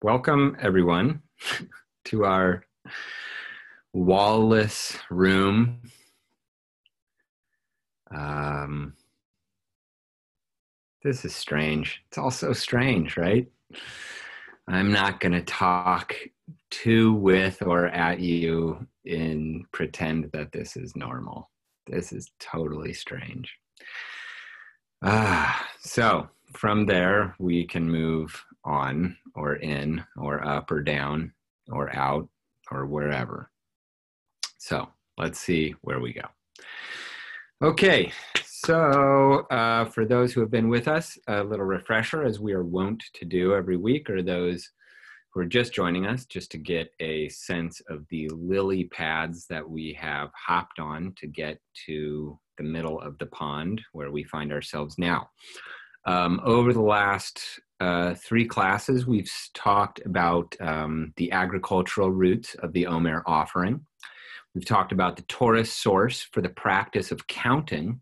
Welcome, everyone, to our wall-less room. This is strange. It's all so strange, right? I'm not going to talk to, with, or at you and pretend that this is normal. This is totally strange. So from there, we can move on or in or up or down or out or wherever. So let's see where we go. Okay, so for those who have been with us, a little refresher, as we are wont to do every week, or those who are just joining us, just to get a sense of the lily pads that we have hopped on to get to the middle of the pond where we find ourselves now. Over the last 3 classes, we've talked about the agricultural roots of the Omer offering. We've talked about the Torah source for the practice of counting,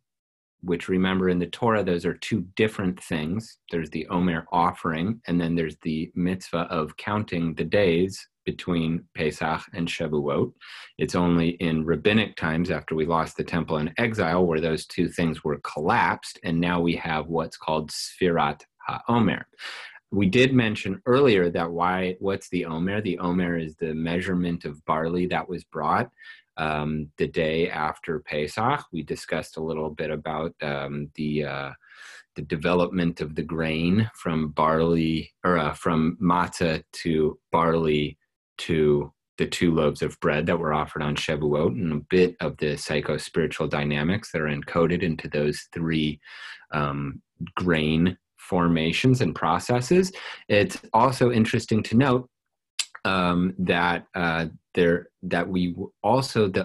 which, remember, in the Torah, those are 2 different things. There's the Omer offering, and then there's the mitzvah of counting the days between Pesach and Shavuot. It's only in rabbinic times, after we lost the temple in exile, where those 2 things were collapsed, and now we have what's called Sefirat HaOmer. We did mention earlier that what's the Omer? The Omer is the measurement of barley that was brought the day after Pesach. We discussed a little bit about the development of the grain from barley, or from matzah to barley to the 2 loaves of bread that were offered on Shavuot, and a bit of the psycho-spiritual dynamics that are encoded into those 3 grain formations and processes. It's also interesting to note that the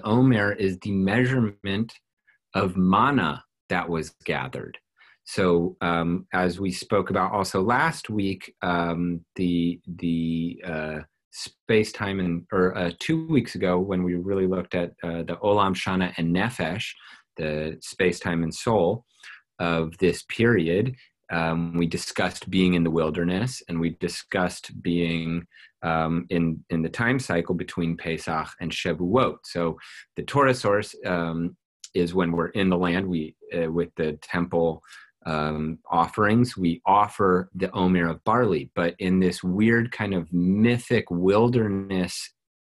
Omer is the measurement of manna that was gathered. So as we spoke about also last week, the space-time, or 2 weeks ago, when we really looked at the Olam Shana and Nefesh, the space-time and soul of this period, we discussed being in the wilderness, and we discussed being in the time cycle between Pesach and Shavuot. So the Torah source is when we're in the land. We with the temple offerings, we offer the Omer of barley, but in this weird kind of mythic wilderness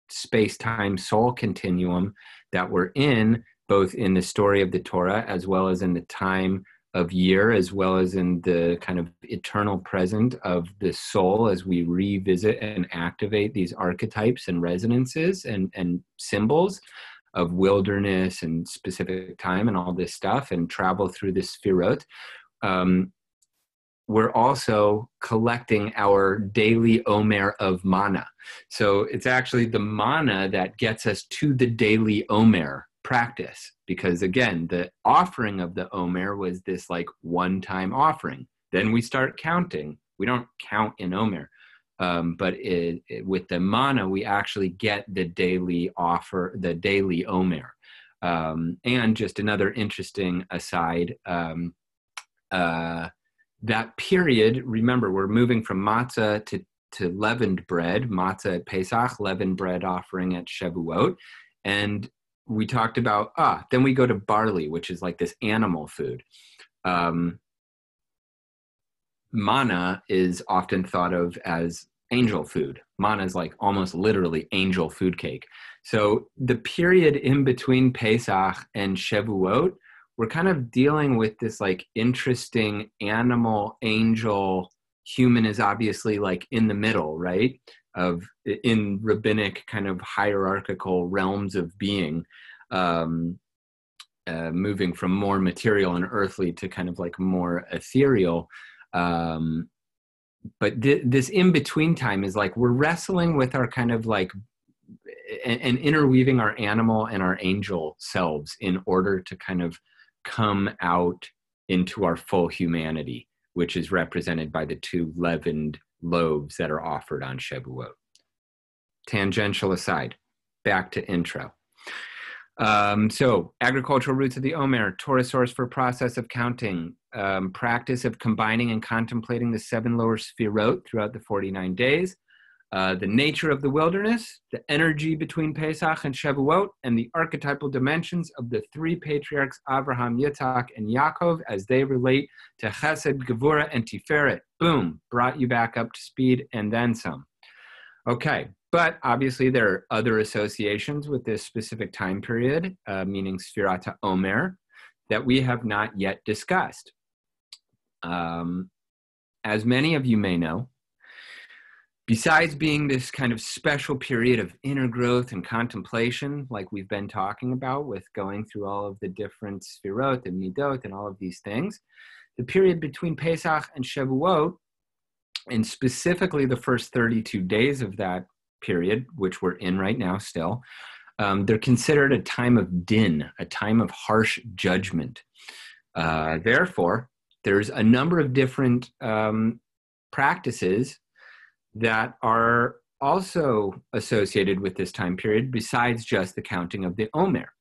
space-time soul continuum that we're in, both in the story of the Torah as well as in the time of year, as well as in the kind of eternal present of the soul, as we revisit and activate these archetypes and resonances and symbols of wilderness and specific time and all this stuff, and travel through the Sefirot. We're also collecting our daily Omer of manna. So it's actually the manna that gets us to the daily Omer practice, because again, the offering of the Omer was this like one-time offering. Then we start counting. We don't count in Omer, but with the manna, we actually get the daily offer, the daily Omer. And just another interesting aside, that period, remember, we're moving from matzah to leavened bread, matzah at Pesach, leavened bread offering at Shavuot, and we talked about, then we go to barley, which is like this animal food. Manna is often thought of as angel food. Manna is like almost literally angel food cake. So the period in between Pesach and Shavuot, we're kind of dealing with this like interesting animal, angel, human is obviously like in the middle, right? In rabbinic kind of hierarchical realms of being, moving from more material and earthly to kind of like more ethereal. But this in-between time is like we're wrestling with our kind of like, and interweaving our animal and our angel selves in order to kind of come out into our full humanity, which is represented by the 2 leavened loaves that are offered on Shavuot. Tangential aside, back to intro. So agricultural roots of the Omer, Torah source for process of counting, practice of combining and contemplating the 7 lower sefirot throughout the 49 days, the nature of the wilderness, the energy between Pesach and Shavuot, and the archetypal dimensions of the three patriarchs, Abraham, Yitzhak, and Yaakov, as they relate to Chesed, Gevurah, and Tiferet. Boom, brought you back up to speed and then some. Okay, but obviously there are other associations with this specific time period, meaning Sefirat HaOmer, that we have not yet discussed. As many of you may know, besides being this kind of special period of inner growth and contemplation, like we've been talking about with going through all of the different Sefirot and Midot and all of these things, the period between Pesach and Shavuot, and specifically the first 32 days of that period, which we're in right now still, they're considered a time of din, a time of harsh judgment. Therefore, there's a number of different practices that are also associated with this time period besides just the counting of the Omer.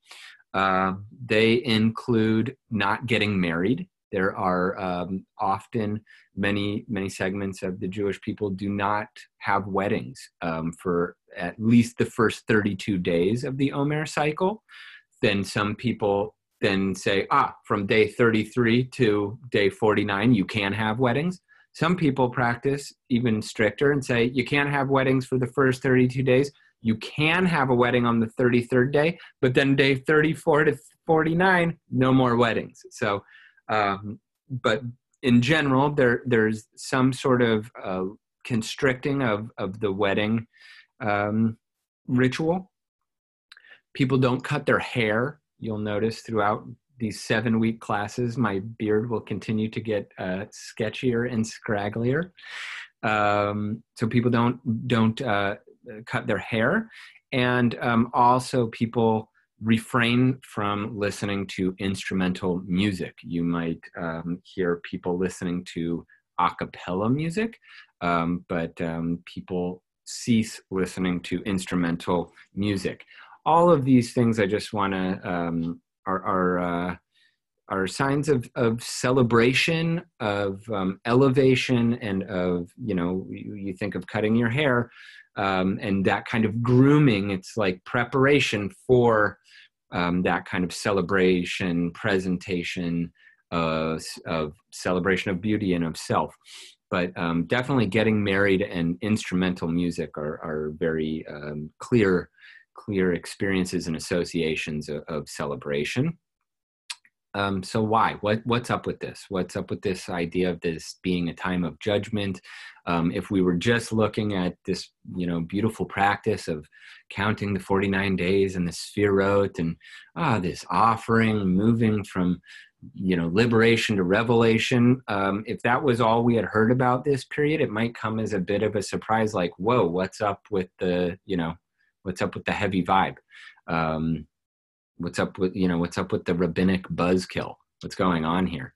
They include not getting married. There are often many segments of the Jewish people do not have weddings for at least the first 32 days of the Omer cycle. Then some people then say, from day 33 to day 49, you can have weddings. Some people practice even stricter and say, you can't have weddings for the first 32 days. You can have a wedding on the 33rd day, but then day 34 to 49, no more weddings. So, but in general, there's some sort of constricting of the wedding ritual. People don't cut their hair. You'll notice throughout these 7-week classes, my beard will continue to get sketchier and scragglier. So people don't cut their hair. And also people refrain from listening to instrumental music. You might hear people listening to a cappella music, but people cease listening to instrumental music. All of these things I just want to are signs of celebration, of elevation, and of, you think of cutting your hair and that kind of grooming. It's like preparation for that kind of celebration, presentation, of celebration of beauty and of self. But definitely getting married and instrumental music are very clear experiences and associations of celebration. So why? What's up with this? What's up with this idea of this being a time of judgment? If we were just looking at this, beautiful practice of counting the 49 days and the Sefirot and this offering, moving from, liberation to revelation. If that was all we had heard about this period, it might come as a bit of a surprise, like, whoa, what's up with the heavy vibe? What's up with the rabbinic buzzkill? What's going on here?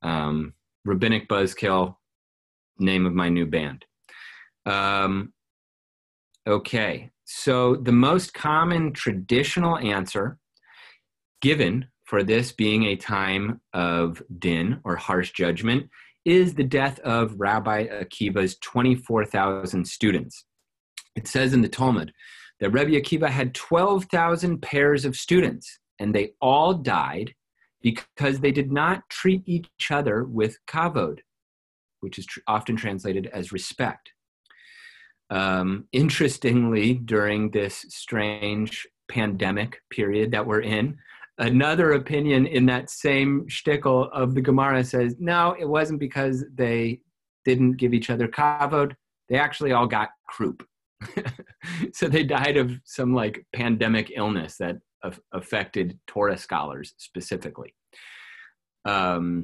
Rabbinic buzzkill, name of my new band. Okay, so the most common traditional answer given for this being a time of din or harsh judgment is the death of Rabbi Akiva's 24,000 students. It says in the Talmud that Rabbi Akiva had 12,000 pairs of students, and they all died because they did not treat each other with kavod, which is often translated as respect. Interestingly, during this strange pandemic period that we're in, another opinion in that same shtickle of the Gemara says, no, it wasn't because they didn't give each other kavod. They actually all got croup. So they died of some pandemic illness that affected Torah scholars specifically. We're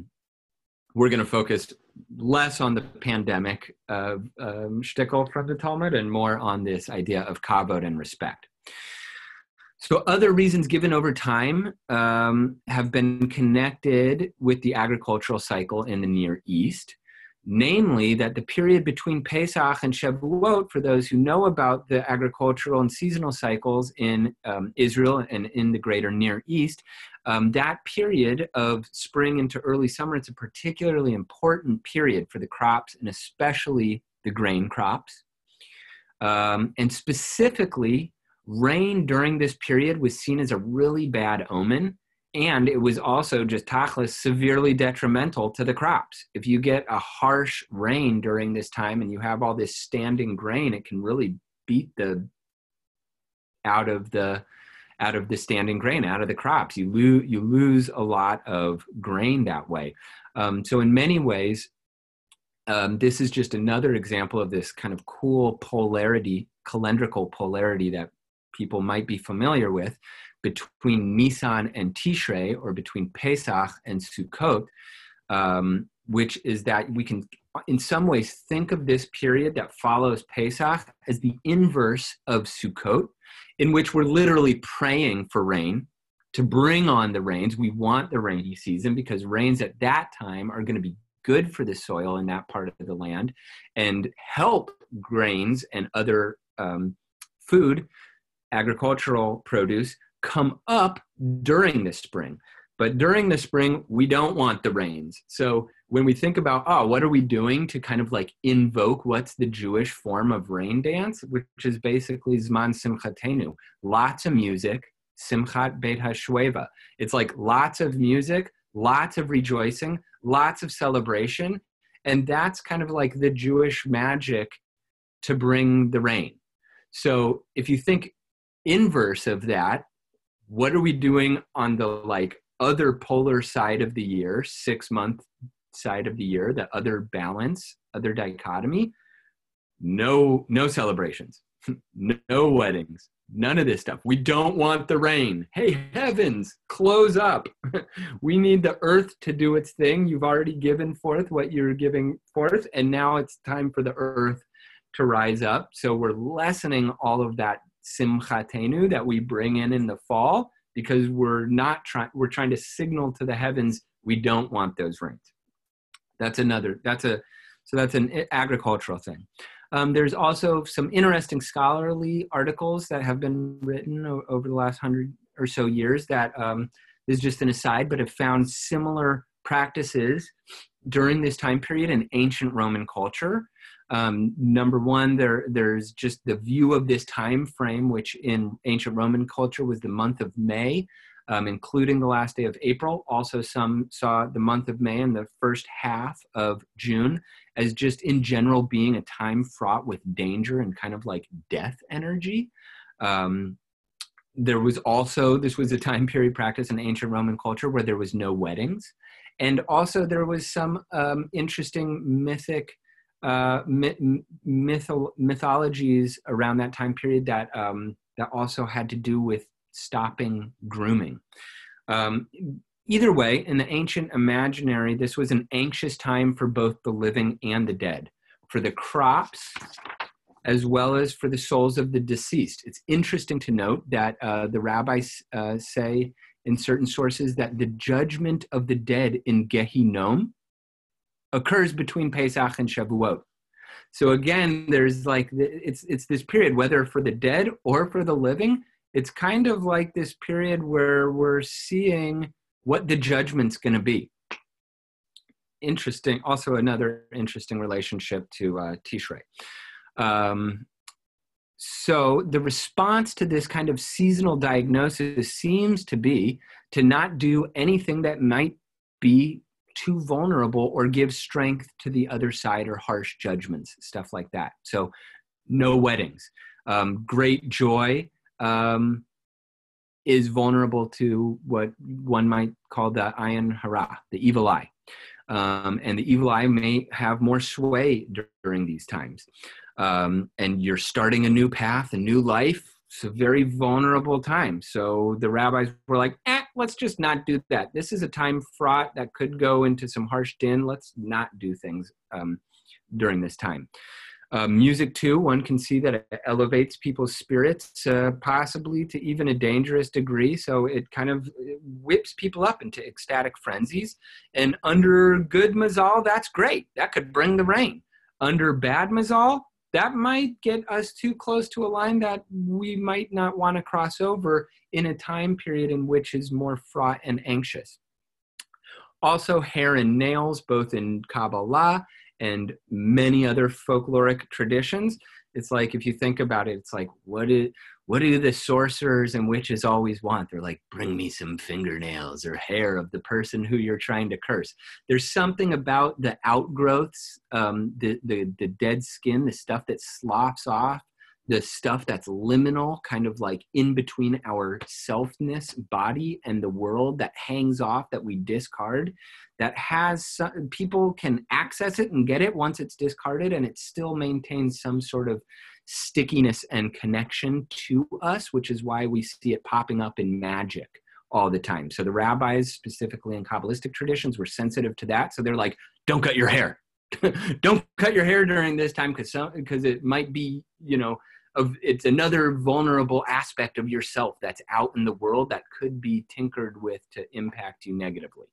going to focus less on the pandemic shtickle from the Talmud and more on this idea of kavod and respect. So other reasons given over time have been connected with the agricultural cycle in the Near East. Namely, that the period between Pesach and Shavuot, for those who know about the agricultural and seasonal cycles in Israel and in the greater Near East, that period of spring into early summer, it's a particularly important period for the crops and especially the grain crops. And specifically, rain during this period was seen as a really bad omen. And it was also just tachlis severely detrimental to the crops. If you get a harsh rain during this time and you have all this standing grain, it can really beat the out of the standing grain, out of the crops. You lose a lot of grain that way. So in many ways, this is just another example of this kind of cool polarity, calendrical polarity that people might be familiar with between Nisan and Tishrei, or between Pesach and Sukkot, which is that we can, in some ways, think of this period that follows Pesach as the inverse of Sukkot, in which we're literally praying for rain to bring on the rains. We want the rainy season because rains at that time are going to be good for the soil in that part of the land and help grains and other food, agricultural produce, come up during the spring. But during the spring, we don't want the rains. So when we think about, what are we doing to kind of like invoke what's the Jewish form of rain dance, which is basically Zman Simchatenu, lots of music, Simchat Beit HaShueva. It's like lots of music, lots of rejoicing, lots of celebration. And that's kind of like the Jewish magic to bring the rain. So if you think inverse of that, what are we doing on the like other polar side of the year, 6-month side of the year, the other balance, other dichotomy? No celebrations, no weddings, none of this stuff. We don't want the rain. Hey, heavens, close up. We need the earth to do its thing. You've already given forth what you're giving forth, and now it's time for the earth to rise up. So we're lessening all of that simchatenu that we bring in the fall, because we're trying to signal to the heavens we don't want those rains. That's an agricultural thing. There's also some interesting scholarly articles that have been written over the last 100 or so years that this is just an aside, but have found similar practices during this time period in ancient Roman culture. Number one, there's just the view of this time frame, which in ancient Roman culture was the month of May, including the last day of April. Also, some saw the month of May and the first half of June as just in general being a time fraught with danger and kind of like death energy. This was a time period practice in ancient Roman culture where there was no weddings. And also there was some interesting mythologies around that time period that also had to do with stopping grooming. Either way, in the ancient imaginary, this was an anxious time for both the living and the dead, for the crops as well as for the souls of the deceased. It's interesting to note that the rabbis say in certain sources that the judgment of the dead in Gehinom occurs between Pesach and Shavuot. So again, there's like, it's this period, whether for the dead or for the living, it's kind of like this period where we're seeing what the judgment's going to be. Interesting. Also another interesting relationship to Tishrei. So the response to this kind of seasonal diagnosis seems to be to not do anything that might be too vulnerable or give strength to the other side, or harsh judgments, stuff like that. So no weddings. Great joy is vulnerable to what one might call the ayin hara, the evil eye. And the evil eye may have more sway during these times. And you're starting a new path, a new life. It's a very vulnerable time. So the rabbis were like, let's just not do that. This is a time fraught that could go into some harsh din. Let's not do things during this time. Music too, one can see that it elevates people's spirits, possibly to even a dangerous degree. So it kind of whips people up into ecstatic frenzies. And under good mazal, that's great. That could bring the rain. Under bad mazal, that might get us too close to a line that we might not want to cross over in a time period in which is more fraught and anxious. Also, hair and nails, both in Kabbalah and many other folkloric traditions, It's like, if you think about it, it's like, what do the sorcerers and witches always want? They're like, bring me some fingernails or hair of the person who you're trying to curse. There's something about the outgrowths, the dead skin, the stuff that sloughs off, the stuff that's liminal, kind of like in between our selfness body and the world, that hangs off, that we discard, that has some, people can access it and get it once it's discarded, and it still maintains some sort of stickiness and connection to us, which is why we see it popping up in magic all the time. So the rabbis, specifically in Kabbalistic traditions, were sensitive to that. So they're like, don't cut your hair. Don't cut your hair during this time, because it might be, it's another vulnerable aspect of yourself that's out in the world that could be tinkered with to impact you negatively.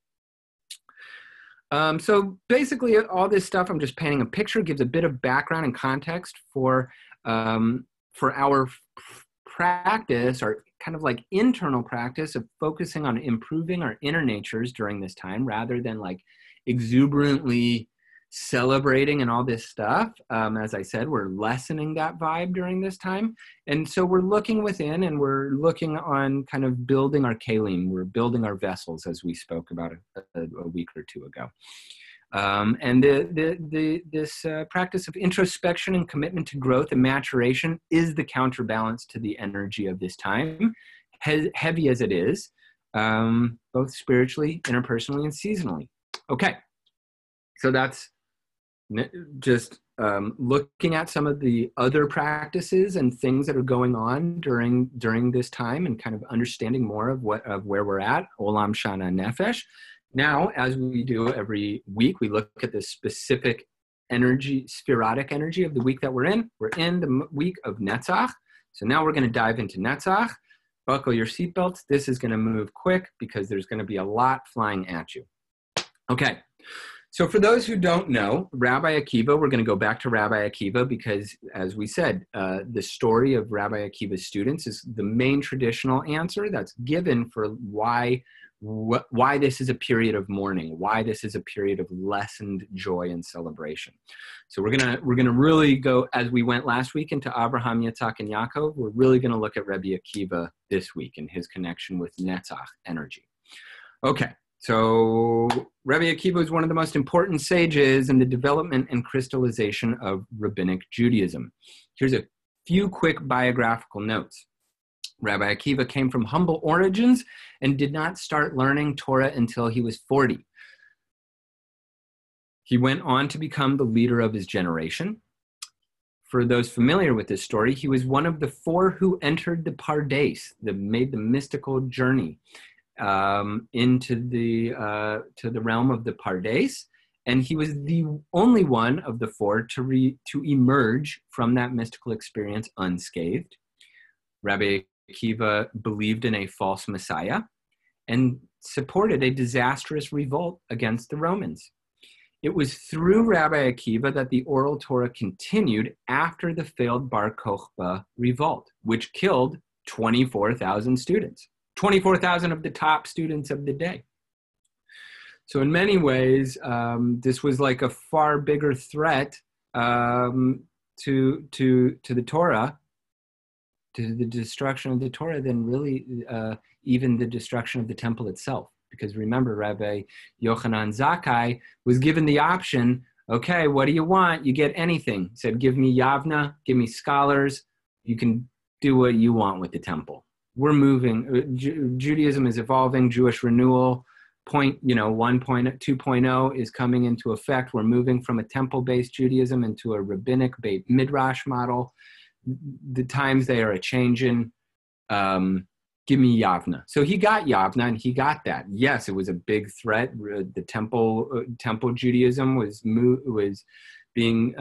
So basically all this stuff, I'm just painting a picture, gives a bit of background and context for our practice, our kind of like internal practice of focusing on improving our inner natures during this time, rather than like exuberantly celebrating and all this stuff. As I said, we're lessening that vibe during this time. And so we're looking within, and we're looking on kind of building our kalim. We're building our vessels, as we spoke about a week or two ago. And this practice of introspection and commitment to growth and maturation is the counterbalance to the energy of this time, heavy as it is, both spiritually, interpersonally, and seasonally. Okay, so that's just looking at some of the other practices and things that are going on during this time, and kind of understanding more of where we're at, Olam Shana Nefesh. Now, as we do every week, we look at the specific energy, Sefirat energy of the week that we're in. We're in the week of Netzach. So now we're going to dive into Netzach. Buckle your seatbelts. This is going to move quick because there's going to be a lot flying at you. Okay. So for those who don't know, Rabbi Akiva, we're going to go back to Rabbi Akiva because, as we said, the story of Rabbi Akiva's students is the main traditional answer that's given for why this is a period of mourning, why this is a period of lessened joy and celebration. So we're gonna really go, as we went last week, into Abraham, Yitzhak, and Yaakov. We're really going to look at Rabbi Akiva this week and his connection with Netzach energy. Okay. So Rabbi Akiva is one of the most important sages in the development and crystallization of rabbinic Judaism. Here's a few quick biographical notes. Rabbi Akiva came from humble origins and did not start learning Torah until he was 40. He went on to become the leader of his generation. For those familiar with this story, he was one of the 4 who entered the Pardes, made the mystical journey into the realm of the Pardes, and he was the only one of the 4 to emerge from that mystical experience unscathed. Rabbi Akiva believed in a false Messiah and supported a disastrous revolt against the Romans. It was through Rabbi Akiva that the oral Torah continued after the failed Bar Kokhba revolt, which killed 24,000 students. 24,000 of the top students of the day. So in many ways, this was like a far bigger threat to the Torah, to the destruction of the Torah, than really even the destruction of the temple itself. Because remember, Rabbi Yochanan Zakkai was given the option, okay, what do you want? You get anything. He said, give me Yavna, give me scholars. You can do what you want with the temple. We're moving. Judaism is evolving. Jewish renewal 1.2.0 is coming into effect. We're moving from a temple-based Judaism into a rabbinic midrash model. The times they are a-changing. Give me Yavna. So he got Yavna, and he got that. Yes, it was a big threat. The temple Judaism was being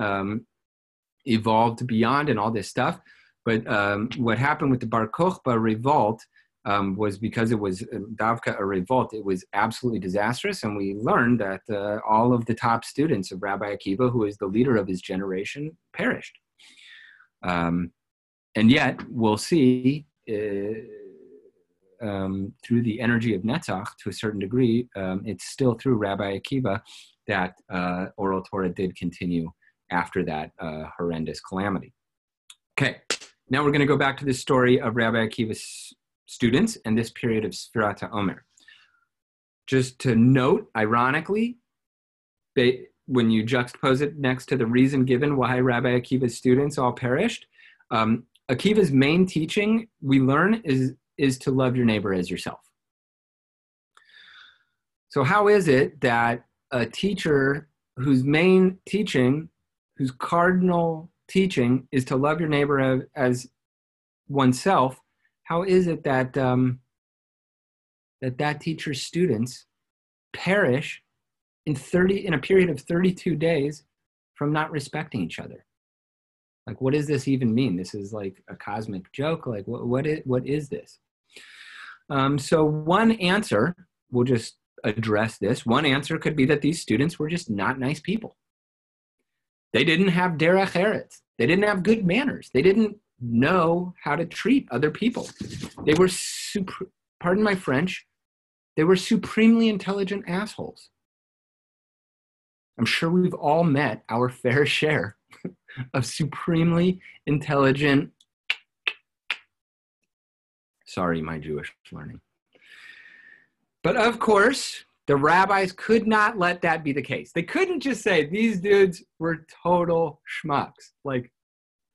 evolved beyond, and all this stuff. But what happened with the Bar Kokhba revolt was, because it was Davka a revolt, it was absolutely disastrous. And we learned that all of the top students of Rabbi Akiva, who is the leader of his generation, perished. And yet, we'll see through the energy of Netzach, to a certain degree, it's still through Rabbi Akiva that oral Torah did continue after that horrendous calamity. Okay, now we're going to go back to the story of Rabbi Akiva's students and this period of Sefirat HaOmer. Just to note, ironically, when you juxtapose it next to the reason given why Rabbi Akiva's students all perished, Akiva's main teaching, we learn, is to love your neighbor as yourself. So how is it that a teacher whose main teaching, whose cardinal teaching is to love your neighbor as oneself, how is it that that teacher's students perish in a period of 32 days from not respecting each other? Like, what does this even mean? This is like a cosmic joke. Like, what is this? So one answer, we'll just address this. One answer could be that these students were just not nice people. They didn't have derech eretz. They didn't have good manners. They didn't know how to treat other people. They were, pardon my French, they were supremely intelligent assholes. I'm sure we've all met our fair share of supremely intelligent, sorry, my Jewish learning. But of course, the rabbis could not let that be the case. They couldn't just say these dudes were total schmucks. Like,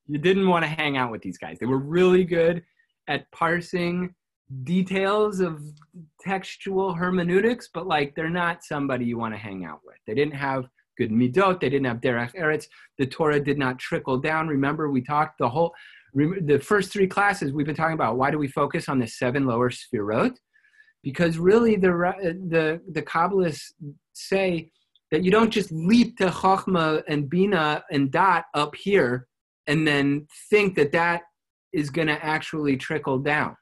you didn't want to hang out with these guys. They were really good at parsing details of textual hermeneutics, but like, they're not somebody you want to hang out with. They didn't have good midot. They didn't have derech eretz. The Torah did not trickle down. Remember, we talked the first three classes we've been talking about. Why do we focus on the 7 lower sefirot? Because really the Kabbalists say that you don't just leap to Chochmah and Bina and Dot up here and then think that that is going to actually trickle down.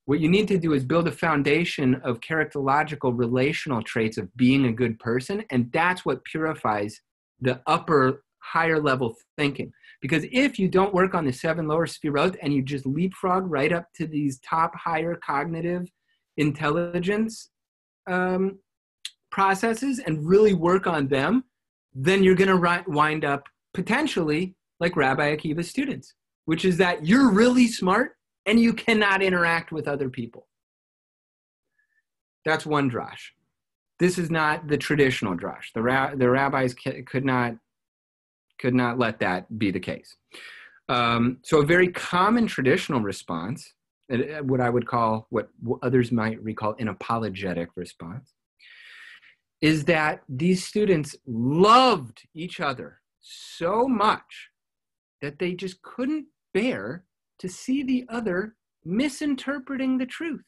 What you need to do is build a foundation of characterological relational traits of being a good person, and that's what purifies the upper, higher level thinking. Because if you don't work on the 7 lower sefirot and you just leapfrog right up to these top, higher cognitive intelligence processes and really work on them, then you're going to wind up potentially like Rabbi Akiva's students, which is that you're really smart and you cannot interact with other people. That's one drash. This is not the traditional drash. The rabbis could not let that be the case. So a very common traditional response, what I would call, what others might recall an apologetic response, is that these students loved each other so much that they just couldn't bear to see the other misinterpreting the truth.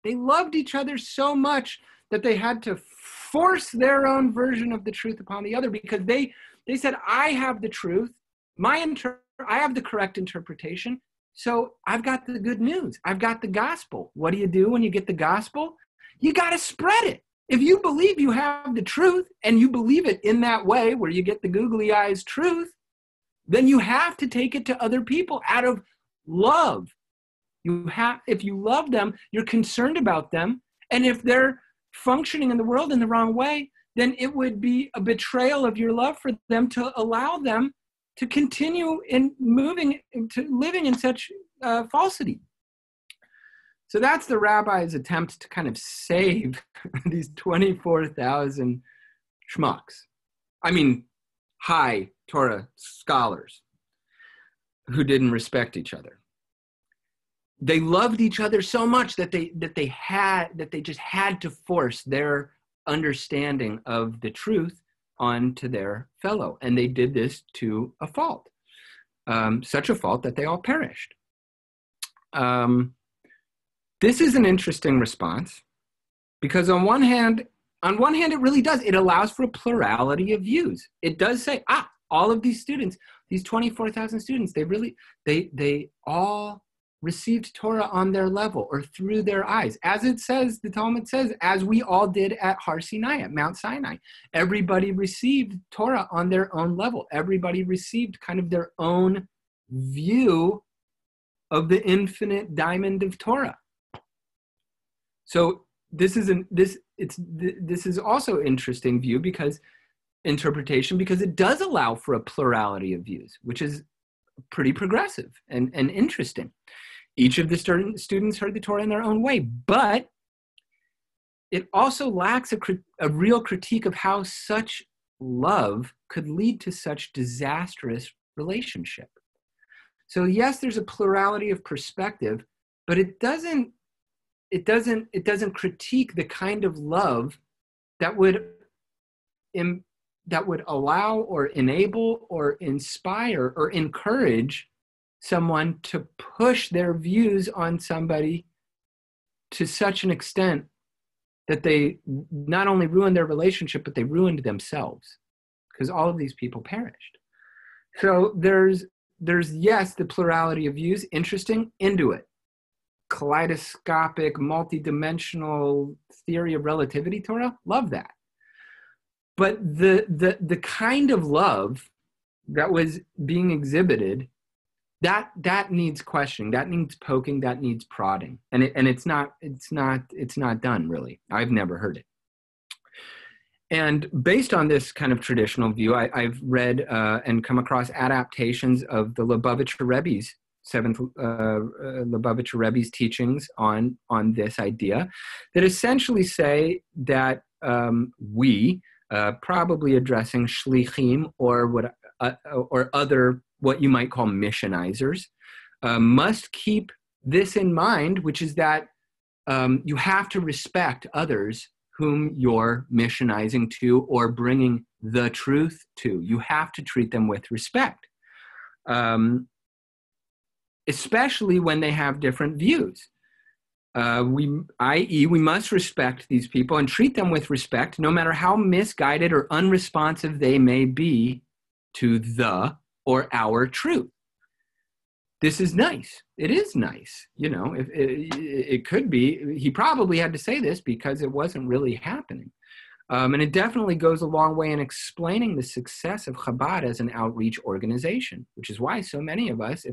They loved each other so much that they had to force their own version of the truth upon the other, because they said, I have the truth, I have the correct interpretation, so I've got the good news. I've got the gospel. What do you do when you get the gospel? You got to spread it. If you believe you have the truth and you believe it in that way where you get the googly eyes truth, then you have to take it to other people out of love. If you love them, you're concerned about them. And if they're functioning in the world in the wrong way, then it would be a betrayal of your love for them to allow them to continue in living in such falsity. So that's the rabbi's attempt to kind of save these 24,000 schmucks. I mean, high Torah scholars who didn't respect each other. They loved each other so much that they just had to force their understanding of the truth onto their fellow, and they did this to a fault, such a fault that they all perished. This is an interesting response because on one hand, it really does. It allows for a plurality of views. It does say, all of these students, these 24,000 students, they all received Torah on their level or through their eyes. As it says, the Talmud says, as we all did at Har Sinai, at Mount Sinai. Everybody received Torah on their own level. Everybody received kind of their own view of the infinite diamond of Torah. So this is also interesting view because interpretation, because it does allow for a plurality of views, which is pretty progressive and interesting. Each of the students heard the Torah in their own way, but it also lacks a real critique of how such love could lead to such disastrous relationship. So yes, there's a plurality of perspective, but it doesn't critique the kind of love that would allow or enable or inspire or encourage someone to push their views on somebody to such an extent that they not only ruined their relationship, but they ruined themselves, because all of these people perished. So there's yes, the plurality of views, interesting, into it. Kaleidoscopic, multidimensional theory of relativity Torah, love that. But the kind of love that was being exhibited, that needs questioning, that needs poking, that needs prodding, and it's not done really. I've never heard it. And based on this kind of traditional view, I've read and come across adaptations of the Lubavitcher Rebbe's seventh Lubavitcher Rebbe's teachings on this idea, that essentially say that we, probably addressing shlichim or other what you might call missionizers, must keep this in mind, which is that you have to respect others whom you're missionizing to or bringing the truth to. You have to treat them with respect, especially when they have different views. We must respect these people and treat them with respect, no matter how misguided or unresponsive they may be to the or our truth. This is nice. It is nice. You know, it could be, he probably had to say this because it wasn't really happening. And it definitely goes a long way in explaining the success of Chabad as an outreach organization, which is why so many of us,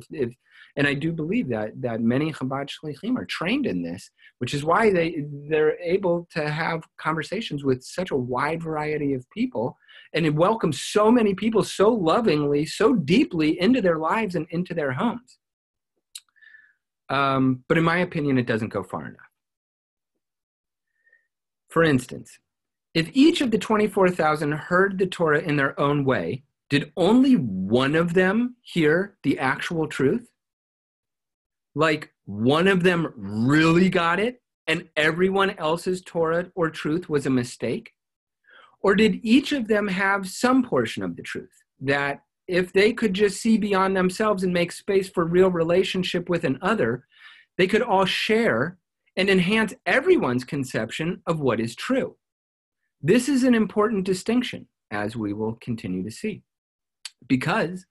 and I do believe that many Chabad Shlichim are trained in this, which is why they're able to have conversations with such a wide variety of people, and it welcomes so many people so lovingly, so deeply into their lives and into their homes. But in my opinion, it doesn't go far enough. For instance, if each of the 24,000 heard the Torah in their own way, did only one of them hear the actual truth? Like one of them really got it and everyone else's Torah or truth was a mistake? Or did each of them have some portion of the truth that if they could just see beyond themselves and make space for real relationship with an other, they could all share and enhance everyone's conception of what is true? This is an important distinction, as we will continue to see, because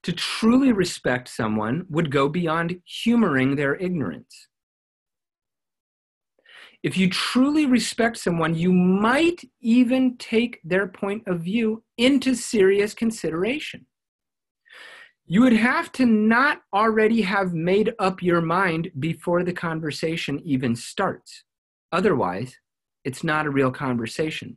to truly respect someone would go beyond humoring their ignorance. If you truly respect someone, you might even take their point of view into serious consideration. You would have to not already have made up your mind before the conversation even starts. Otherwise, it's not a real conversation.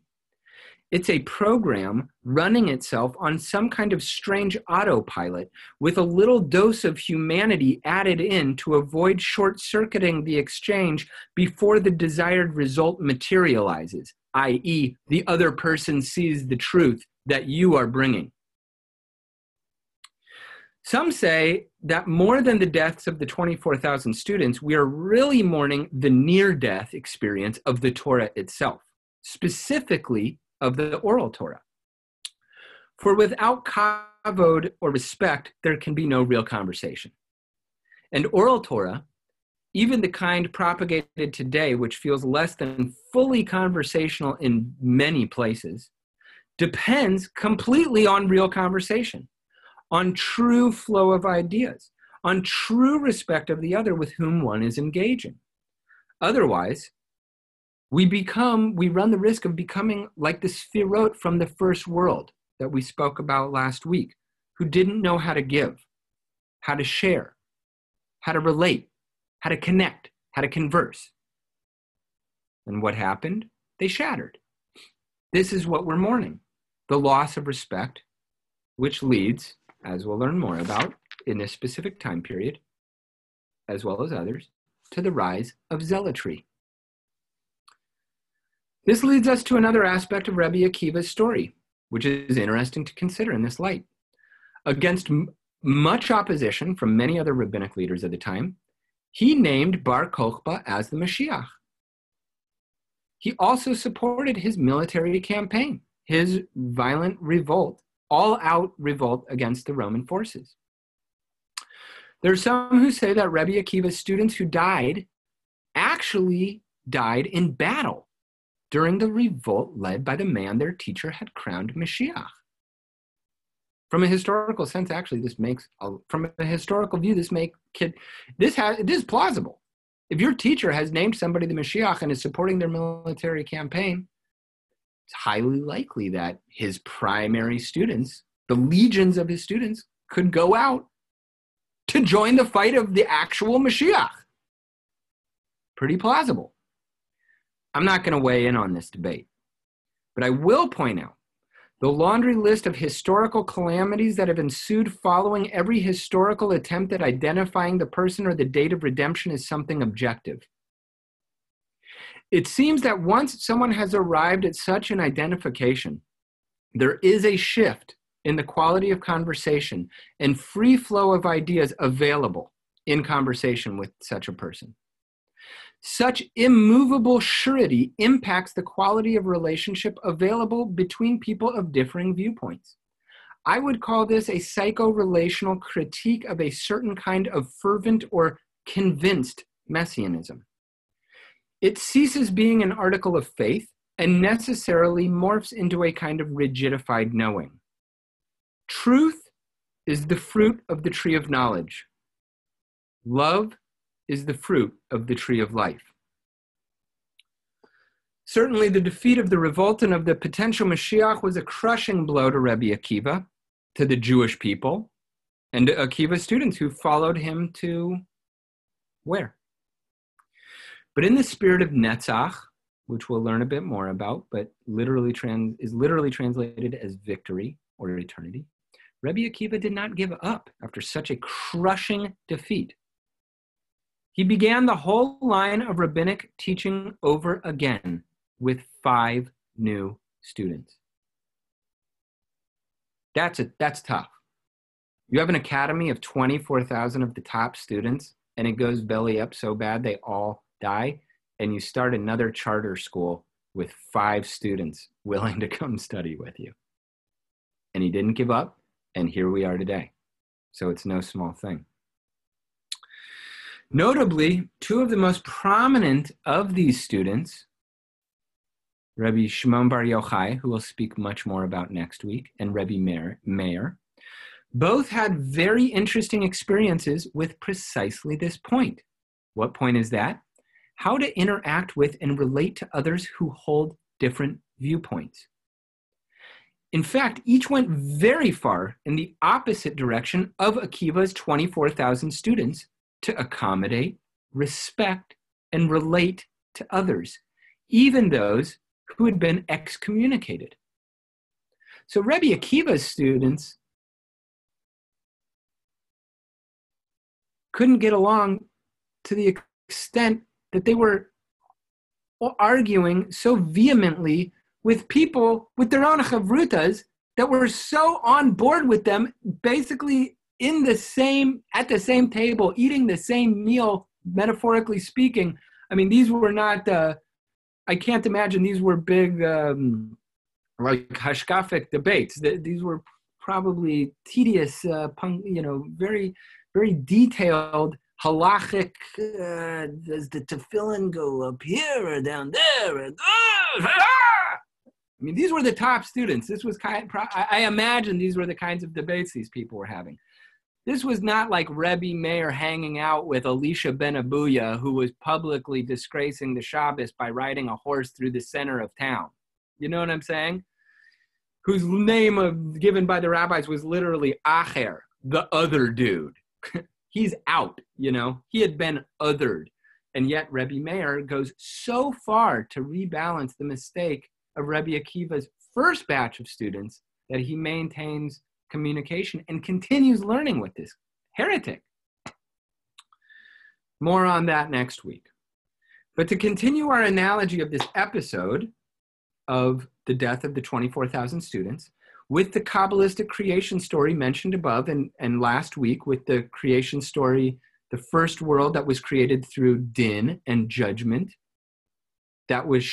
It's a program running itself on some kind of strange autopilot with a little dose of humanity added in to avoid short-circuiting the exchange before the desired result materializes, i.e., the other person sees the truth that you are bringing. Some say that more than the deaths of the 24,000 students, we are really mourning the near-death experience of the Torah itself, specifically of the oral Torah. For without kavod or respect, there can be no real conversation. And oral Torah, even the kind propagated today, which feels less than fully conversational in many places, depends completely on real conversation, on true flow of ideas, on true respect of the other with whom one is engaging. Otherwise, we run the risk of becoming like the Sefirot from the first world that we spoke about last week, who didn't know how to give, how to share, how to relate, how to connect, how to converse. And what happened? They shattered. This is what we're mourning, the loss of respect, which leads, as we'll learn more about, in this specific time period, as well as others, to the rise of zealotry. This leads us to another aspect of Rabbi Akiva's story, which is interesting to consider in this light. Against much opposition from many other rabbinic leaders of the time, he named Bar Kokhba as the Mashiach. He also supported his military campaign, his violent revolt, all-out revolt against the Roman forces. There are some who say that Rabbi Akiva's students who died actually died in battle during the revolt led by the man their teacher had crowned Mashiach. From a historical sense, actually, from a historical view, it is plausible. If your teacher has named somebody the Mashiach and is supporting their military campaign, it's highly likely that his primary students, the legions of his students, could go out to join the fight of the actual Mashiach. Pretty plausible. I'm not going to weigh in on this debate, but I will point out the laundry list of historical calamities that have ensued following every historical attempt at identifying the person or the date of redemption is something objective. It seems that once someone has arrived at such an identification, there is a shift in the quality of conversation and free flow of ideas available in conversation with such a person. Such immovable surety impacts the quality of relationship available between people of differing viewpoints. I would call this a psycho-relational critique of a certain kind of fervent or convinced messianism. It ceases being an article of faith and necessarily morphs into a kind of rigidified knowing. Truth is the fruit of the tree of knowledge. Love is the fruit of the tree of life. Certainly, the defeat of the revolt and of the potential Mashiach was a crushing blow to Rabbi Akiva, to the Jewish people, and to Akiva's students who followed him to where? But in the spirit of Netzach, which we'll learn a bit more about, but is literally translated as victory or eternity, Rabbi Akiva did not give up after such a crushing defeat. He began the whole line of rabbinic teaching over again with 5 new students. That's tough. You have an academy of 24,000 of the top students, and it goes belly up so bad they all die, and you start another charter school with 5 students willing to come study with you. And he didn't give up, and here we are today. So it's no small thing. Notably, 2 of the most prominent of these students, Rabbi Shimon Bar Yochai, who we'll speak much more about next week, and Rabbi Meir, both had very interesting experiences with precisely this point. What point is that? How to interact with and relate to others who hold different viewpoints. In fact, each went very far in the opposite direction of Akiva's 24,000 students to accommodate, respect, and relate to others, even those who had been excommunicated. So Rabbi Akiva's students couldn't get along to the extent that they were arguing so vehemently with people with their own chavrutas that were so on board with them, basically at the same table, eating the same meal, metaphorically speaking. I mean, these were not, I can't imagine these were big, like hashkafic debates. These were probably tedious, very, very detailed halachic, does the tefillin go up here or down there? I mean, these were the top students. This was I imagine these were the kinds of debates these people were having. This was not like Rebbe Meir hanging out with Elisha ben Abuya, who was publicly disgracing the Shabbos by riding a horse through the center of town. You know what I'm saying? Whose name given by the rabbis was literally Acher, the other dude. He's out, He had been othered. And yet Rebbe Meir goes so far to rebalance the mistake of Rebbe Akiva's first batch of students that he maintains communication and continues learning with this heretic. More on that next week. But to continue our analogy of this episode of the death of the 24,000 students, with the Kabbalistic creation story mentioned above, and last week with the creation story, the first world that was created through din and judgment, that was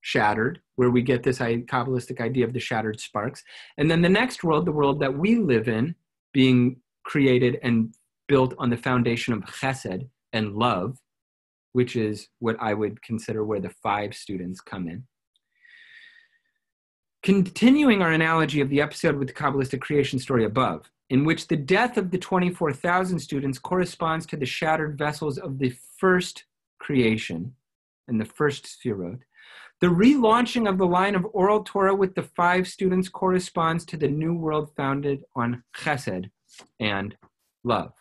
shattered, where we get this Kabbalistic idea of the shattered sparks. And then the next world, the world that we live in, being created and built on the foundation of chesed and love, which is what I would consider where the 5 students come in. Continuing our analogy of the episode with the Kabbalistic creation story above, in which the death of the 24,000 students corresponds to the shattered vessels of the first creation and the first Sefirot, the relaunching of the line of oral Torah with the 5 students corresponds to the new world founded on chesed and love.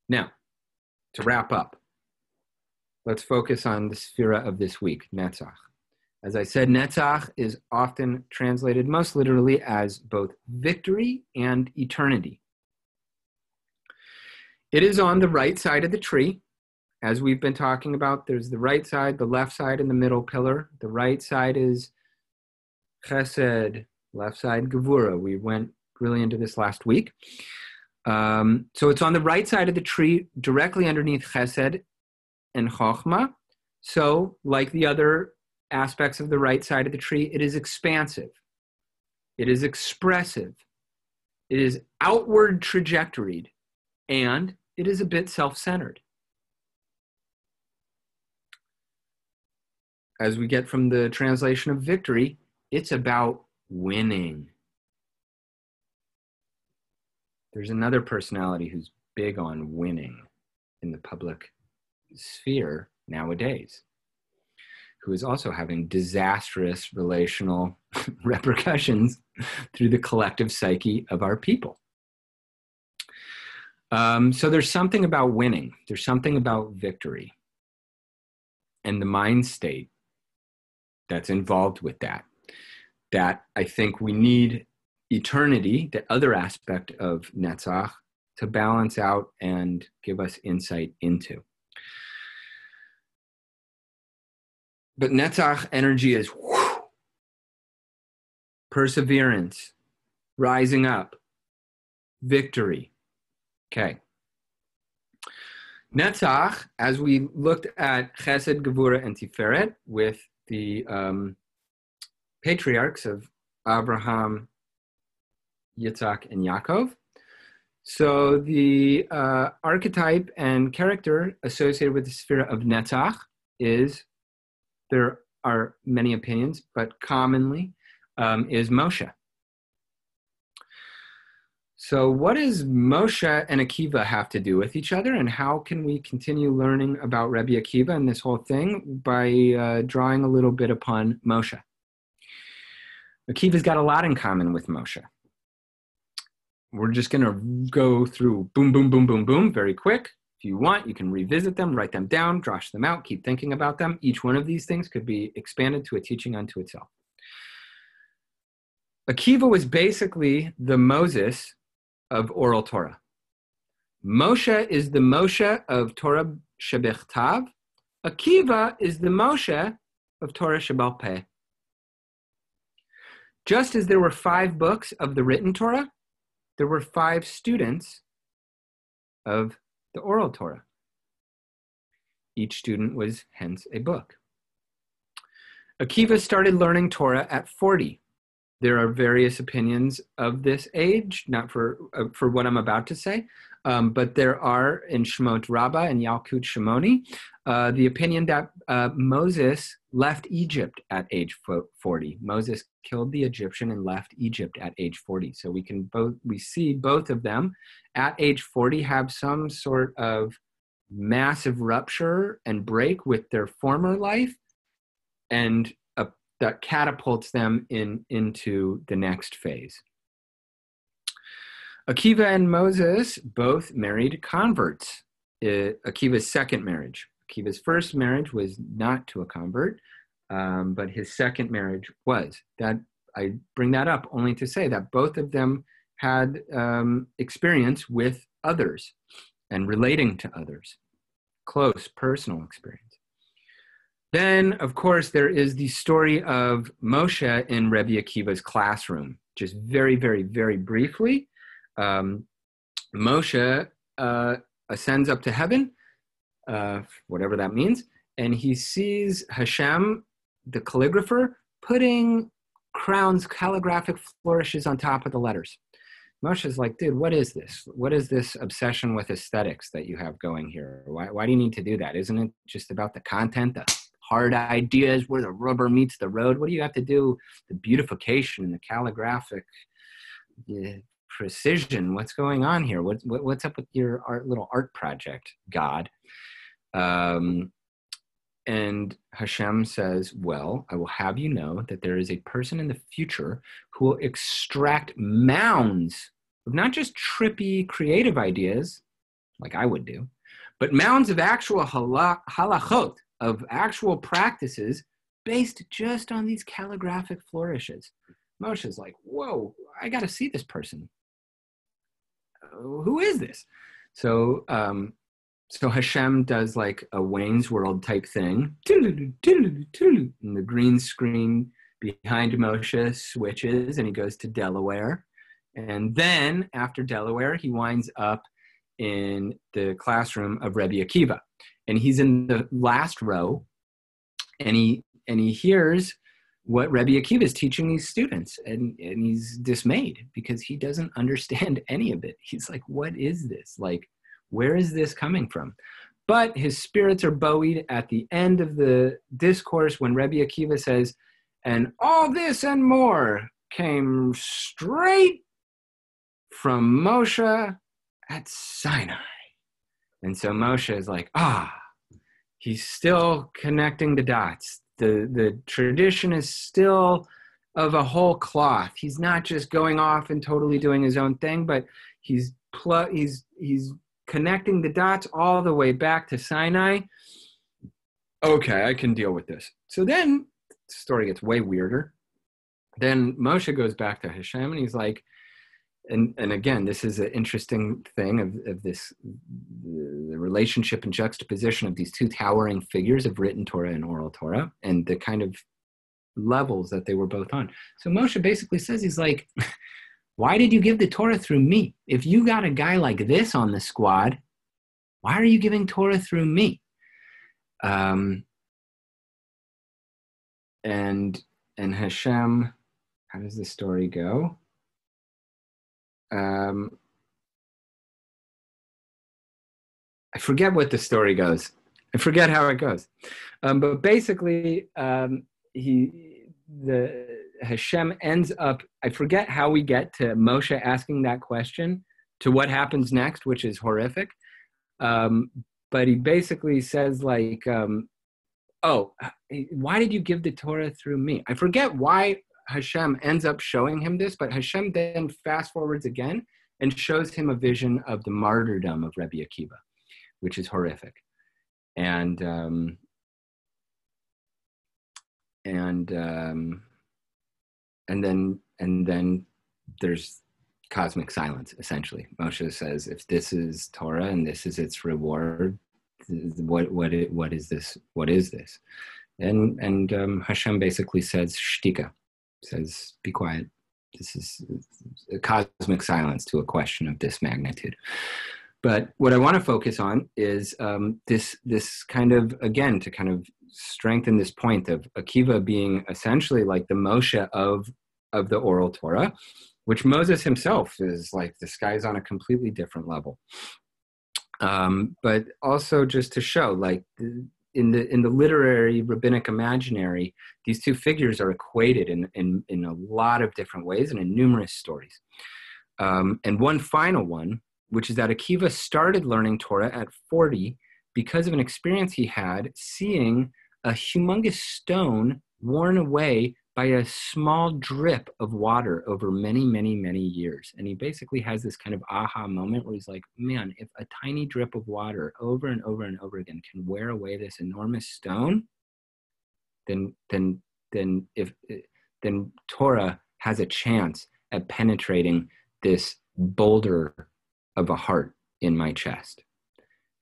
Now, to wrap up, let's focus on the Sefirah of this week, Netzach. As I said, Netzach is often translated most literally as both victory and eternity. It is on the right side of the tree. As we've been talking about, there's the right side, the left side, and the middle pillar. The right side is Chesed, left side Gevura. We went really into this last week. So it's on the right side of the tree, directly underneath Chesed and Chochmah. So, like the other aspects of the right side of the tree, it is expansive, it is expressive, it is outward trajectoried, and it is a bit self-centered. As we get from the translation of victory, it's about winning. There's another personality who's big on winning in the public sphere nowadays, who is also having disastrous relational repercussions through the collective psyche of our people. So there's something about winning. There's something about victory and the mind state that's involved with that I think we need eternity, the other aspect of Netzach, to balance out and give us insight into. But Netzach energy is perseverance, rising up, victory. Okay. Netzach, as we looked at Chesed, Gevura, and Tiferet with the patriarchs of Abraham, Yitzhak, and Yaakov. So the archetype and character associated with the Sefirah of Netzach is, there are many opinions, but commonly is Moshe. So what does Moshe and Akiva have to do with each other, and how can we continue learning about Rabbi Akiva and this whole thing by drawing a little bit upon Moshe? Akiva's got a lot in common with Moshe. We're just going to go through boom, boom, boom, boom, boom, very quick. If you want, you can revisit them, write them down, drash them out, keep thinking about them. Each one of these things could be expanded to a teaching unto itself. Akiva was basically the Moses of oral Torah. Moshe is the Moshe of Torah Shebechtav. Akiva is the Moshe of Torah Shebal Peh. Just as there were 5 books of the written Torah, there were 5 students of the oral Torah. Each student was hence a book. Akiva started learning Torah at 40. There are various opinions of this age, not for what I'm about to say, but there are in Shemot Rabbah and Yalkut Shimoni, the opinion that Moses left Egypt at age 40. Moses killed the Egyptian and left Egypt at age 40. So we see both of them at age 40 have some sort of massive rupture and break with their former life, and that catapults them into the next phase. Akiva and Moses both married converts. Akiva's second marriage. Akiva's first marriage was not to a convert, but his second marriage was. That I bring that up only to say that both of them had experience with others and relating to others, close personal experience. Then, of course, there is the story of Moshe in Rebbe Akiva's classroom. Just very, very, very briefly, Moshe ascends up to heaven, whatever that means, and he sees Hashem, the calligrapher, putting crowns, calligraphic flourishes on top of the letters. Moshe's like, dude, what is this? What is this obsession with aesthetics that you have going here? Why do you need to do that? Isn't it just about the content, the hard ideas, where the rubber meets the road? What do you have to do? The beautification and the calligraphic precision. What's going on here? What's up with your little art project, God? And Hashem says, well, I will have you know that there is a person in the future who will extract mounds of not just trippy creative ideas, like I would do, but mounds of actual halachot, of actual practices based just on these calligraphic flourishes. Moshe's like, whoa, I got to see this person. Who is this? So Hashem does like a Wayne's World type thing. And the green screen behind Moshe switches and he goes to Delaware. And then after Delaware, he winds up in the classroom of Rebbe Akiva. And he's in the last row and he hears what Rebbe Akiva is teaching these students. And he's dismayed because he doesn't understand any of it. He's like, what is this? Like, where is this coming from? But his spirits are buoyed at the end of the discourse when Rebbe Akiva says, and all this and more came straight from Moshe at Sinai. And so Moshe is like, he's still connecting the dots. The tradition is still of a whole cloth. He's not just going off and totally doing his own thing, but he's connecting the dots all the way back to Sinai. Okay, I can deal with this. So then the story gets way weirder. Then Moshe goes back to Hashem and he's like, and again, this is an interesting thing of this, the relationship and juxtaposition of these two towering figures of written Torah and oral Torah and the kind of levels that they were both on. So Moshe basically says, he's like, why did you give the Torah through me? If you got a guy like this on the squad, why are you giving Torah through me? And Hashem, how does the story go? I forget what the story goes. I forget how it goes. But basically, Hashem ends up, I forget how we get to Moshe asking that question to what happens next, which is horrific. But he basically says like, why did you give the Torah through me? I forget why Hashem ends up showing him this, but Hashem then fast forwards again and shows him a vision of the martyrdom of Rebbe Akiva, which is horrific. And then there's cosmic silence, essentially. Moshe says, if this is Torah and this is its reward, what is this? What is this? And Hashem basically says, shtika, says, be quiet. This is a cosmic silence to a question of this magnitude. But what I want to focus on is this kind of, again, to kind of strengthen this point of Akiva being essentially like the Moshe of the oral Torah, which Moses himself is like, this guy's on a completely different level. But also just to show, like, in the literary rabbinic imaginary, these two figures are equated in a lot of different ways and in numerous stories. And one final one, which is that Akiva started learning Torah at 40 because of an experience he had seeing a humongous stone worn away by a small drip of water over many, many, many years. And he basically has this kind of aha moment where he's like, man, if a tiny drip of water over and over and over again can wear away this enormous stone, then Torah has a chance at penetrating this boulder of a heart in my chest.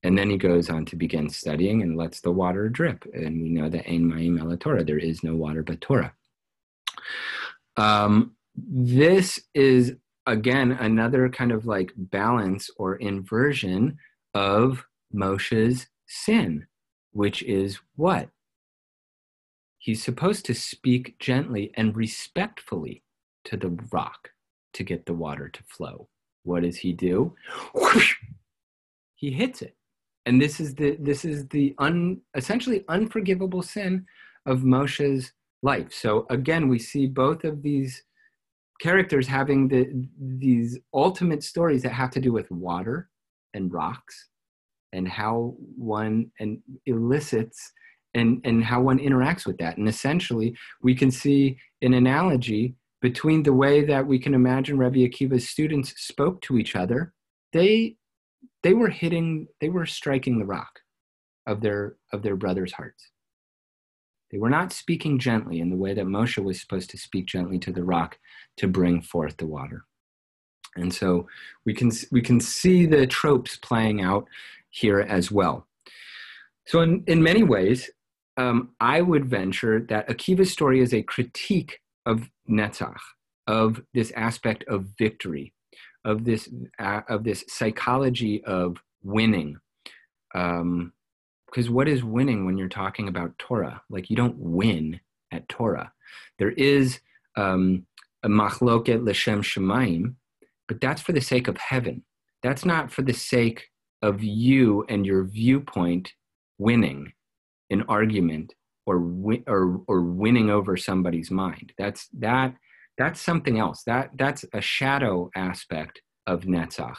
And then he goes on to begin studying and lets the water drip. And we know that Ein Mayim Ela Torah, there is no water but Torah. This is, again, another kind of like balance or inversion of Moshe's sin, which is what? He's supposed to speak gently and respectfully to the rock to get the water to flow. What does he do? He hits it. And this is the essentially unforgivable sin of Moshe's life. So again, we see both of these characters having these ultimate stories that have to do with water and rocks and how one elicits and how one interacts with that. And essentially, we can see an analogy between the way that we can imagine Rabbi Akiva's students spoke to each other. They were striking the rock of their brothers' hearts. They were not speaking gently in the way that Moshe was supposed to speak gently to the rock to bring forth the water. And so we can see the tropes playing out here as well. So in many ways, I would venture that Akiva's story is a critique of Netzach, of this aspect of victory, of this psychology of winning. Because what is winning when you're talking about Torah? Like, you don't win at Torah. There is a machloket l'shem shemayim, but that's for the sake of heaven. That's not for the sake of you and your viewpoint winning an argument or winning over somebody's mind. That's something else. That's a shadow aspect of Netzach.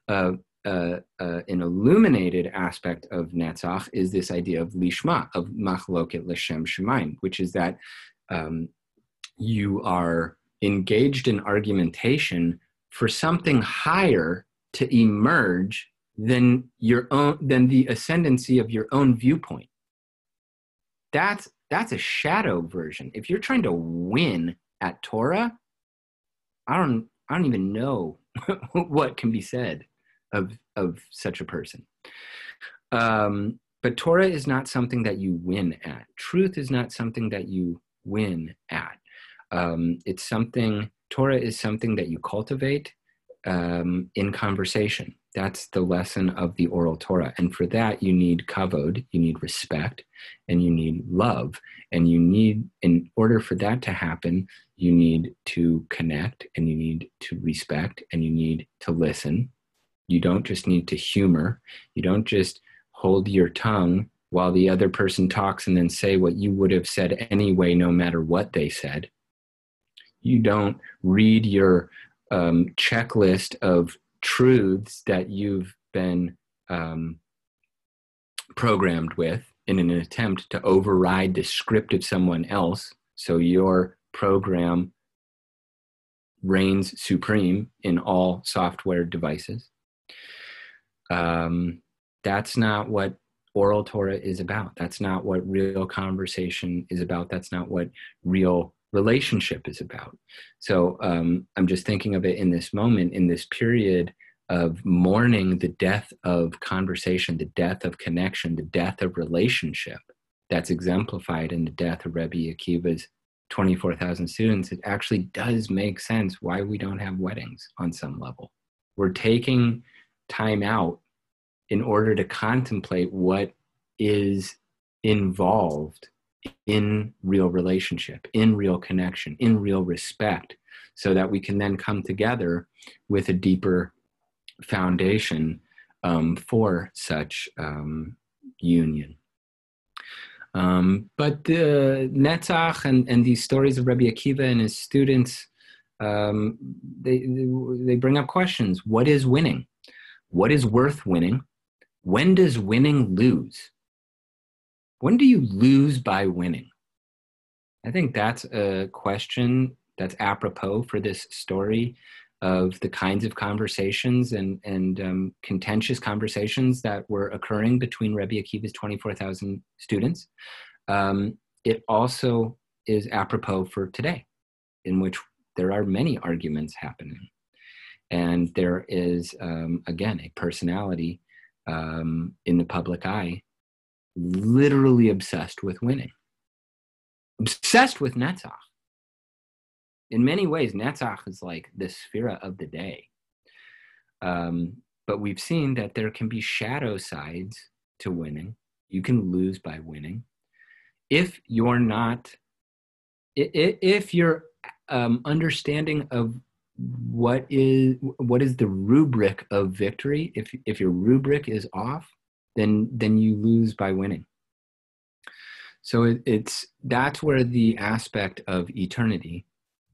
An illuminated aspect of Netzach is this idea of lishma, of machloket l'shem shemayim, which is that you are engaged in argumentation for something higher to emerge than the ascendancy of your own viewpoint. That's a shadow version. If you're trying to win at Torah, I don't even know what can be said of such a person. But Torah is not something that you win at. Truth is not something that you win at. Torah is something that you cultivate in conversation. That's the lesson of the oral Torah. And for that, you need kavod, you need respect, and you need love. And in order for that to happen, you need to connect, and you need to respect, and you need to listen. You don't just need to humor. You don't just hold your tongue while the other person talks and then say what you would have said anyway, no matter what they said. You don't read your checklist of truths that you've been programmed with in an attempt to override the script of someone else, so your program reigns supreme in all software devices. That's not what oral Torah is about. That's not what real conversation is about. That's not what real relationship is about. So I'm just thinking of it in this moment, in this period of mourning the death of conversation, the death of connection, the death of relationship that's exemplified in the death of Rebbe Akiva's 24,000 students. It actually does make sense why we don't have weddings on some level. We're taking time out in order to contemplate what is involved in real relationship, in real connection, in real respect, so that we can then come together with a deeper foundation for such union. But the Netzach and these stories of Rabbi Akiva and his students, they bring up questions. What is winning? What is worth winning? When does winning lose? When do you lose by winning? I think that's a question that's apropos for this story of the kinds of conversations and contentious conversations that were occurring between Rebbe Akiva's 24,000 students. It also is apropos for today, in which there are many arguments happening. And there is, again, a personality in the public eye literally obsessed with winning, obsessed with Netzach. In many ways, Netzach is like the Sefirat of the day. But we've seen that there can be shadow sides to winning. You can lose by winning. If you're not, if your understanding of what is the rubric of victory, if your rubric is off, then you lose by winning. So that's where the aspect of eternity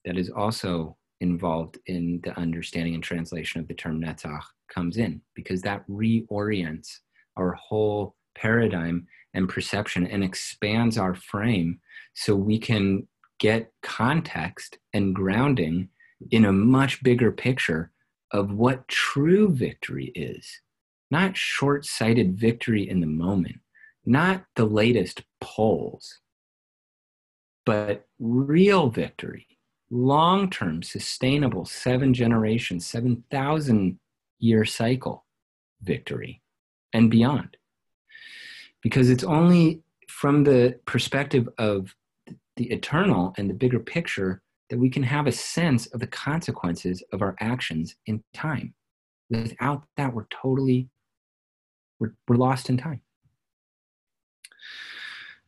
that is also involved in the understanding and translation of the term Netzach comes in, because that reorients our whole paradigm and perception and expands our frame so we can get context and grounding in a much bigger picture of what true victory is. Not short-sighted victory in the moment, not the latest polls, but real victory, long-term, sustainable, 7 generations, 7,000-year cycle victory and beyond. Because it's only from the perspective of the eternal and the bigger picture that we can have a sense of the consequences of our actions in time. Without that, we're lost in time.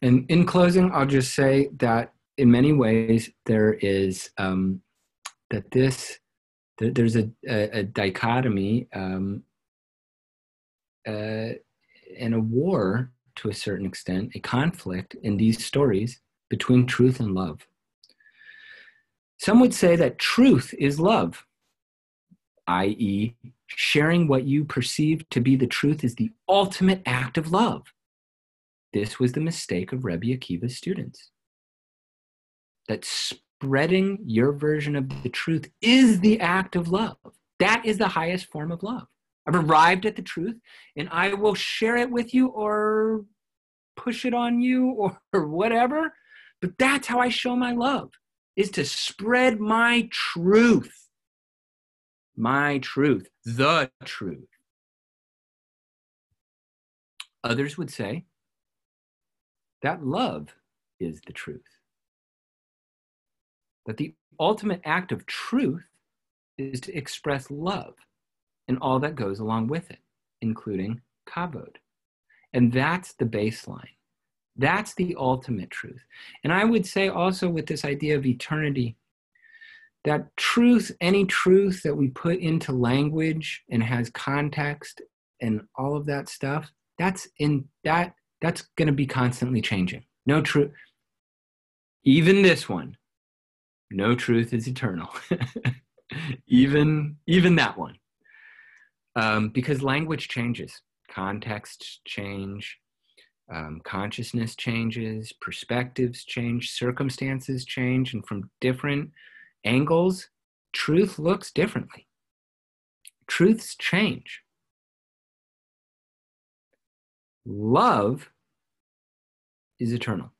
And in closing, I'll just say that in many ways there is there's a dichotomy and a war to a certain extent, a conflict in these stories between truth and love. Some would say that truth is love, i.e., sharing what you perceive to be the truth is the ultimate act of love. This was the mistake of Rebbe Akiva's students. That spreading your version of the truth is the act of love. That is the highest form of love. I've arrived at the truth, and I will share it with you or push it on you or whatever. But that's how I show my love, is to spread my truth. My truth, the truth. Others would say that love is the truth. That the ultimate act of truth is to express love and all that goes along with it, including kavod. And that's the baseline. That's the ultimate truth. And I would say also with this idea of eternity, that truth, any truth that we put into language and has context and all of that stuff, that's going to be constantly changing. No truth, even this one, no truth is eternal. even that one. Because language changes, contexts change, consciousness changes, perspectives change, circumstances change, and from different angles, truth looks differently. Truths change. Love is eternal.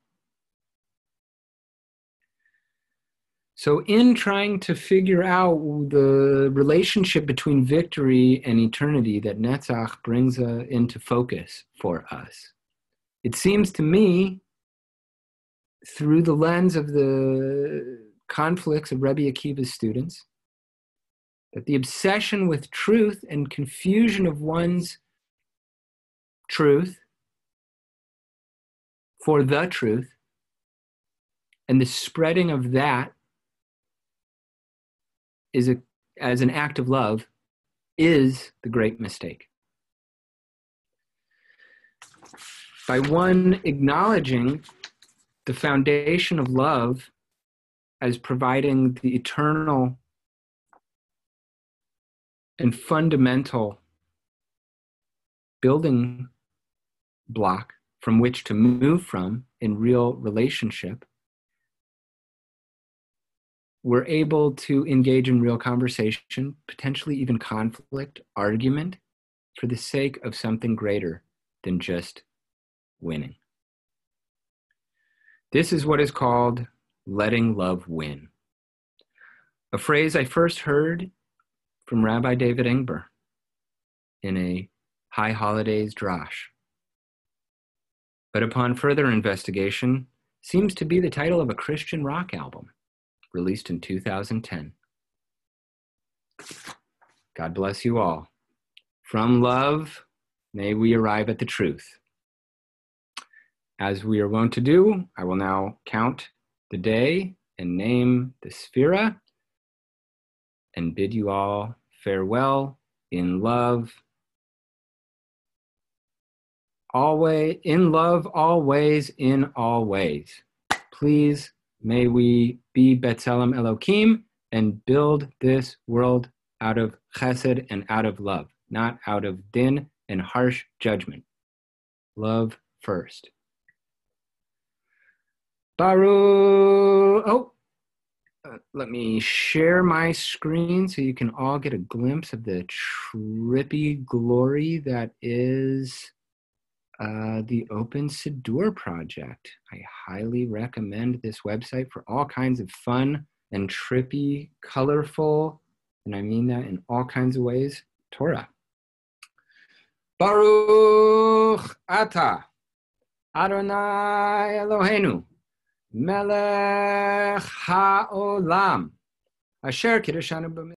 So in trying to figure out the relationship between victory and eternity that Netzach brings into focus for us, it seems to me, through the lens of the conflicts of Rebbe Akiva's students, that the obsession with truth and confusion of one's truth for the truth and the spreading of that as an act of love is the great mistake. By one acknowledging the foundation of love as providing the eternal and fundamental building block from which to move from in real relationship, we're able to engage in real conversation, potentially even conflict, argument, for the sake of something greater than just winning. This is what is called letting love win. A phrase I first heard from Rabbi David Ingber in a High Holidays drash. But upon further investigation, seems to be the title of a Christian rock album released in 2010. God bless you all. From love, may we arrive at the truth. As we are wont to do, I will now count the day and name the Sefirat and bid you all farewell in love. Always, in love, always, in all ways. Please, may we be B'Tselem Elohim and build this world out of chesed and out of love, not out of din and harsh judgment. Love first. Baruch. Let me share my screen so you can all get a glimpse of the trippy glory that is the Open Siddur project. I highly recommend this website for all kinds of fun and trippy, colorful, and I mean that in all kinds of ways, Torah. Baruch Ata Adonai Eloheinu Melech HaOlam Asher Kiddushanu